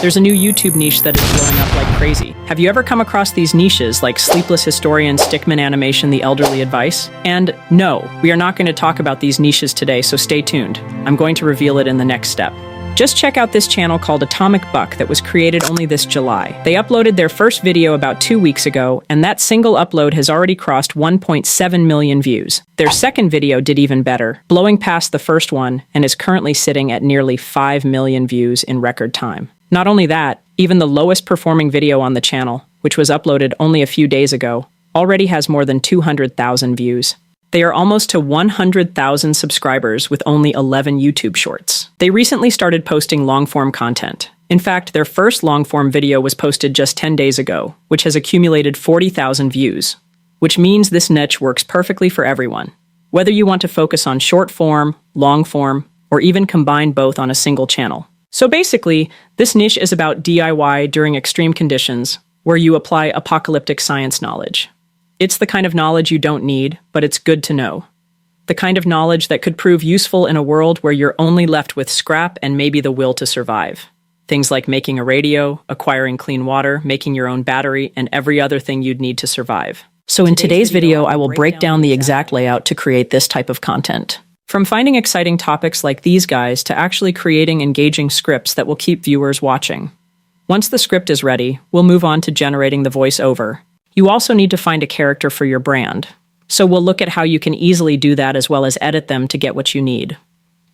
There's a new YouTube niche that is blowing up like crazy. Have you ever come across these niches like Sleepless Historian, Stickman Animation, The Elderly Advice? And no, we are not going to talk about these niches today, so stay tuned. I'm going to reveal it in the next step. Just check out this channel called Atomic Buck that was created only this July. They uploaded their first video about 2 weeks ago, and that single upload has already crossed 1.7 million views. Their second video did even better, blowing past the first one, and is currently sitting at nearly 5 million views in record time. Not only that, even the lowest performing video on the channel, which was uploaded only a few days ago, already has more than 200,000 views. They are almost to 100,000 subscribers with only 11 YouTube shorts. They recently started posting long-form content. In fact, their first long-form video was posted just 10 days ago, which has accumulated 40,000 views, which means this niche works perfectly for everyone. Whether you want to focus on short form, long form, or even combine both on a single channel. So basically, this niche is about DIY during extreme conditions, where you apply apocalyptic science knowledge. It's the kind of knowledge you don't need, but it's good to know. The kind of knowledge that could prove useful in a world where you're only left with scrap and maybe the will to survive. Things like making a radio, acquiring clean water, making your own battery, and every other thing you'd need to survive. So in today's video, I will break down the exact layout to create this type of content. From finding exciting topics like these guys to actually creating engaging scripts that will keep viewers watching. Once the script is ready, we'll move on to generating the voiceover. You also need to find a character for your brand. So we'll look at how you can easily do that as well as edit them to get what you need.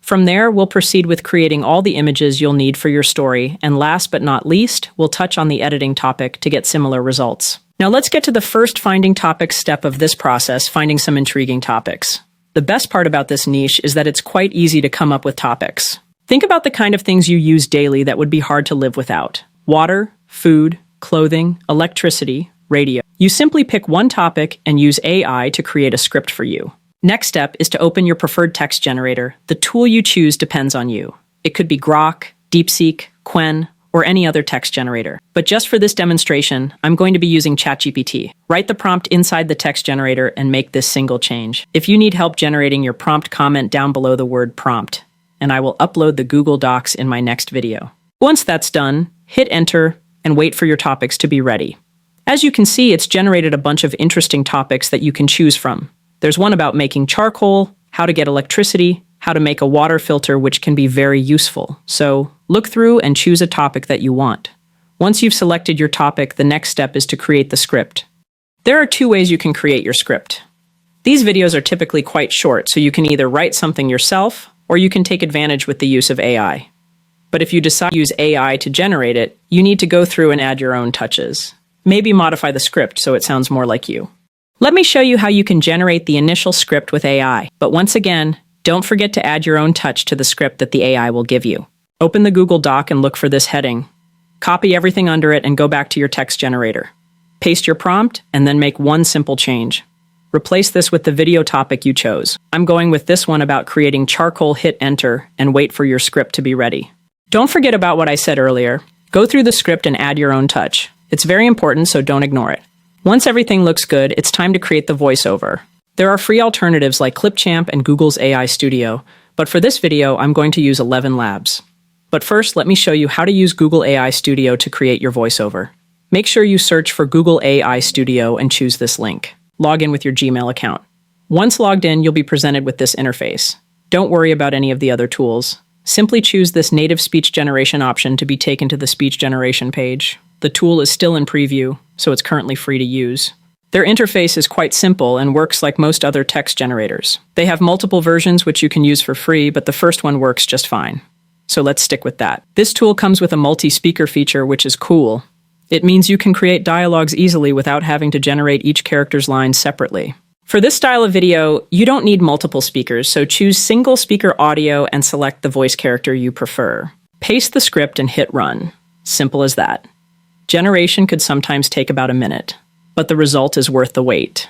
From there, we'll proceed with creating all the images you'll need for your story, and last but not least, we'll touch on the editing topic to get similar results. Now let's get to the first finding topics step of this process, finding some intriguing topics. The best part about this niche is that it's quite easy to come up with topics. Think about the kind of things you use daily that would be hard to live without. Water, food, clothing, electricity, radio. You simply pick one topic and use AI to create a script for you. Next step is to open your preferred text generator. The tool you choose depends on you. It could be Grok, DeepSeek, Qwen, or any other text generator. But just for this demonstration, I'm going to be using Chat GPT. Write the prompt inside the text generator and make this single change. If you need help generating your prompt, comment down below the word prompt, and I will upload the Google Docs in my next video. Once that's done, hit enter and wait for your topics to be ready. As you can see, it's generated a bunch of interesting topics that you can choose from. There's one about making charcoal, how to get electricity, how to make a water filter, which can be very useful. So look through and choose a topic that you want. Once you've selected your topic, the next step is to create the script. There are 2 ways you can create your script. These videos are typically quite short, so you can either write something yourself, or you can take advantage with the use of AI. But if you decide to use AI to generate it, you need to go through and add your own touches. Maybe modify the script so it sounds more like you. Let me show you how you can generate the initial script with AI. But once again, don't forget to add your own touch to the script that the AI will give you. Open the Google Doc and look for this heading. Copy everything under it and go back to your text generator. Paste your prompt and then make one simple change. Replace this with the video topic you chose. I'm going with this one about creating charcoal. Hit enter and wait for your script to be ready. Don't forget about what I said earlier. Go through the script and add your own touch. It's very important, so don't ignore it. Once everything looks good, it's time to create the voiceover. There are free alternatives like Clipchamp and Google's AI Studio, but for this video, I'm going to use 11 Labs. But first, let me show you how to use Google AI Studio to create your voiceover. Make sure you search for Google AI Studio and choose this link. Log in with your Gmail account. Once logged in, you'll be presented with this interface. Don't worry about any of the other tools. Simply choose this native speech generation option to be taken to the speech generation page. The tool is still in preview, so it's currently free to use. Their interface is quite simple and works like most other text generators. They have multiple versions which you can use for free, but the first one works just fine. So let's stick with that. This tool comes with a multi-speaker feature, which is cool. It means you can create dialogues easily without having to generate each character's lines separately. For this style of video, you don't need multiple speakers, so choose single speaker audio and select the voice character you prefer. Paste the script and hit run. Simple as that. Generation could sometimes take about a minute, but the result is worth the wait.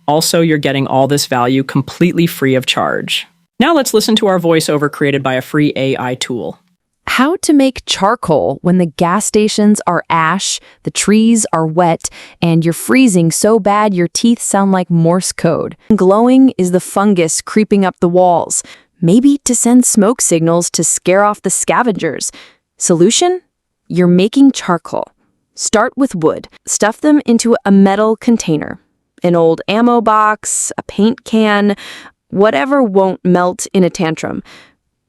Also, you're getting all this value completely free of charge. Now let's listen to our voiceover created by a free AI tool. How to make charcoal when the gas stations are ash, the trees are wet, and you're freezing so bad your teeth sound like Morse code. Glowing is the fungus creeping up the walls, maybe to send smoke signals to scare off the scavengers. Solution? You're making charcoal. Start with wood. Stuff them into a metal container. An old ammo box, a paint can, whatever won't melt in a tantrum.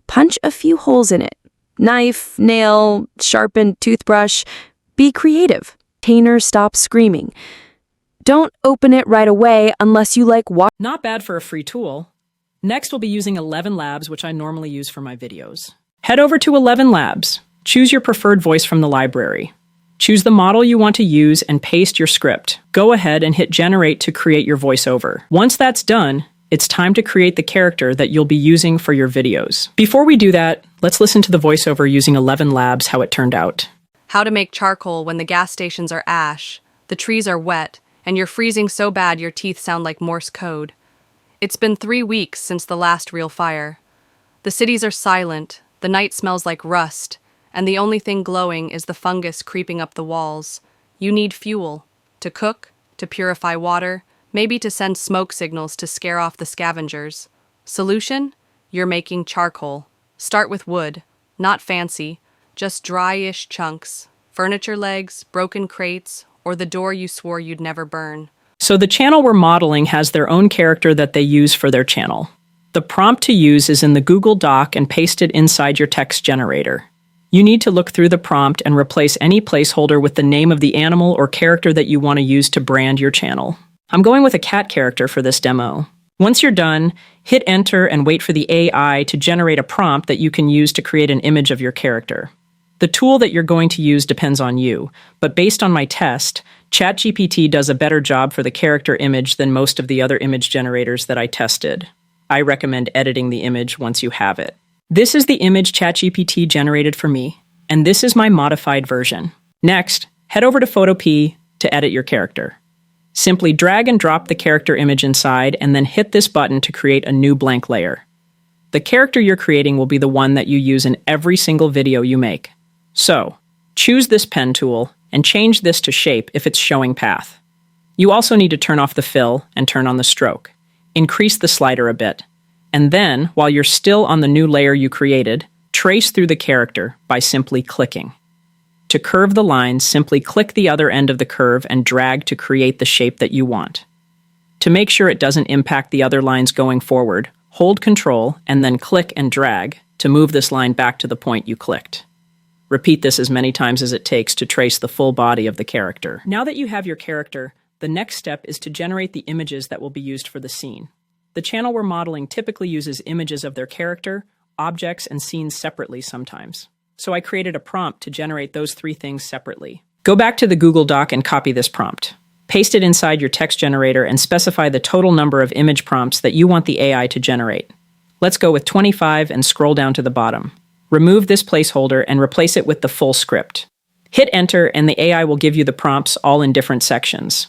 Punch a few holes in it. Knife, nail, sharpened toothbrush. Be creative. Container stops screaming. Don't open it right away unless you like water. Not bad for a free tool. Next, we'll be using 11 Labs, which I normally use for my videos. Head over to 11 Labs. Choose your preferred voice from the library. Choose the model you want to use and paste your script. Go ahead and hit Generate to create your voiceover. Once that's done, it's time to create the character that you'll be using for your videos. Before we do that, let's listen to the voiceover using 11 Labs, how it turned out. How to make charcoal when the gas stations are ash, the trees are wet, and you're freezing so bad your teeth sound like Morse code. It's been 3 weeks since the last real fire. The cities are silent, the night smells like rust, and the only thing glowing is the fungus creeping up the walls. You need fuel. To cook, to purify water, maybe to send smoke signals to scare off the scavengers. Solution? You're making charcoal. Start with wood. Not fancy, just dry-ish chunks. Furniture legs, broken crates, or the door you swore you'd never burn. So the channel we're modeling has their own character that they use for their channel. The prompt to use is in the Google Doc and pasted inside your text generator. You need to look through the prompt and replace any placeholder with the name of the animal or character that you want to use to brand your channel. I'm going with a cat character for this demo. Once you're done, hit enter and wait for the AI to generate a prompt that you can use to create an image of your character. The tool that you're going to use depends on you, but based on my test, Chat GPT does a better job for the character image than most of the other image generators that I tested. I recommend editing the image once you have it. This is the image Chat GPT generated for me, and this is my modified version. Next, head over to Photopea to edit your character. Simply drag and drop the character image inside and then hit this button to create a new blank layer. The character you're creating will be the one that you use in every single video you make. So, choose this pen tool and change this to shape if it's showing path. You also need to turn off the fill and turn on the stroke. Increase the slider a bit. And then, while you're still on the new layer you created, trace through the character by simply clicking. To curve the lines, simply click the other end of the curve and drag to create the shape that you want. To make sure it doesn't impact the other lines going forward, hold Control and then click and drag to move this line back to the point you clicked. Repeat this as many times as it takes to trace the full body of the character. Now that you have your character, the next step is to generate the images that will be used for the scene. The channel we're modeling typically uses images of their character, objects, and scenes separately sometimes. So I created a prompt to generate those 3 things separately. Go back to the Google Doc and copy this prompt. Paste it inside your text generator and specify the total number of image prompts that you want the AI to generate. Let's go with 25 and scroll down to the bottom. Remove this placeholder and replace it with the full script. Hit enter and the AI will give you the prompts all in different sections.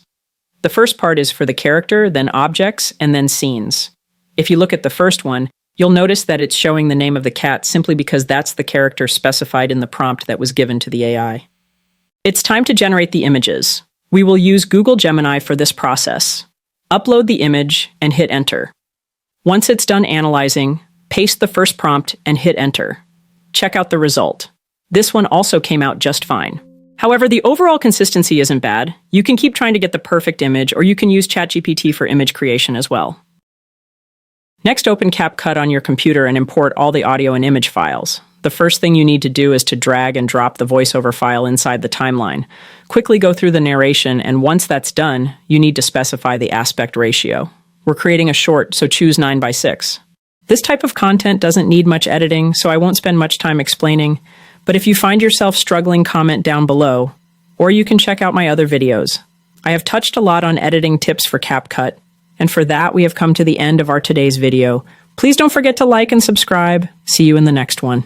The first part is for the character, then objects, and then scenes. If you look at the first one, you'll notice that it's showing the name of the cat simply because that's the character specified in the prompt that was given to the AI. It's time to generate the images. We will use Google Gemini for this process. Upload the image and hit enter. Once it's done analyzing, paste the first prompt and hit enter. Check out the result. This one also came out just fine. However, the overall consistency isn't bad. You can keep trying to get the perfect image, or you can use ChatGPT for image creation as well. Next, open CapCut on your computer and import all the audio and image files. The first thing you need to do is to drag and drop the voiceover file inside the timeline. Quickly go through the narration, and once that's done, you need to specify the aspect ratio. We're creating a short, so choose 9:6. This type of content doesn't need much editing, so I won't spend much time explaining, but if you find yourself struggling, comment down below, or you can check out my other videos. I have touched a lot on editing tips for CapCut, and for that we have come to the end of our today's video. Please don't forget to like and subscribe. See you in the next one.